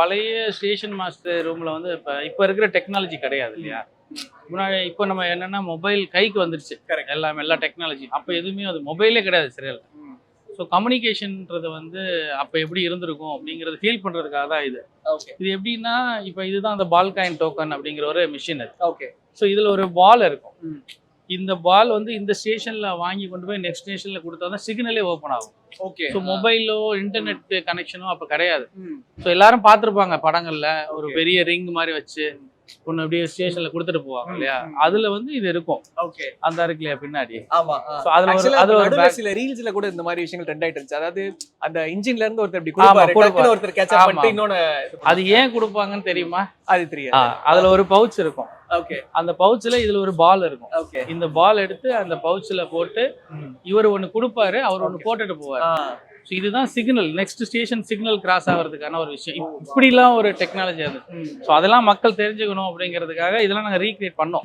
பழைய station master ரூம்ல வந்து இப்போ இருக்கிற டெக்னாலஜி கிடையாது இல்லையா. முன்னாடி இப்போ நம்ம என்னன்னா மொபைல் கைக்கு வந்துருச்சு, எல்லாமே எல்லா டெக்னாலஜி. அப்போ எதுவுமே அது மொபைலே கிடையாது சரியா. ஸோ கம்யூனிகேஷன்ன்றது வந்து அப்போ எப்படி இருந்திருக்கும் அப்படிங்கிறது ஃபீல் பண்ணுறதுக்காக தான் இது. இது எப்படின்னா இப்போ இதுதான் அந்த பால் காயின் டோக்கன் அப்படிங்கிற ஒரு மிஷின் அது. ஓகே. ஸோ இதில் ஒரு பால் இருக்கும். இந்த பால் வந்து இந்த ஸ்டேஷனில் வாங்கி கொண்டு போய் நெக்ஸ்ட் ஸ்டேஷனில் கொடுத்தா தான் சிக்னலே ஓப்பன் ஆகும். ஓகே. ஸோ மொபைலோ இன்டர்நெட் கனெக்ஷனோ அப்போ கிடையாது. ஸோ எல்லாரும் பார்த்துருப்பாங்க படங்களில் ஒரு பெரிய ரிங் மாதிரி வச்சு ஒன்று அப்படியே ஸ்டேஷன்ல கொடுத்துட்டு போவாங்க இல்லையா. அதுல வந்து இது இருக்கும். ஓகே. அந்த இருக்கு இல்லையா பின்னாடி. ஆமா. அதுல ஒரு சில ரீல்ஸ்ல கூட இந்த மாதிரி விஷயங்கள் ட்ரெண்ட் ஆயிட்டு இருந்துச்சு. அதாவது அந்த இன்ஜின்ல இருந்து ஒருத்தர் இப்படி கொடுப்பாரு, ஒருத்தர் கேட்ச் அப் பண்ணிட்டு இன்னொன்னு. அது ஏன் கொடுப்பாங்கன்னு தெரியுமா? அது தெரியாது. அதுல ஒரு பவுச் இருக்கும். ஓகே. அந்த பவுச்ல இதுல ஒரு பால் இருக்கும். ஓகே. இந்த பால் எடுத்து அந்த பவுச்ல போட்டு இவர் ஒன்னு கொடுப்பாரு, அவர் ஒன்னு போட்டுட்டு போவாரு. ஸோ இதுதான் signal, next station signal cross ஆகிறதுக்கான ஒரு விஷயம். இப்படிலாம் ஒரு டெக்னாலஜி அது. ஸோ அதெல்லாம் மக்கள் தெரிஞ்சுக்கணும் அப்படிங்கிறதுக்காக இதெல்லாம் நாங்கள் ரீக்ரியேட் பண்ணோம்.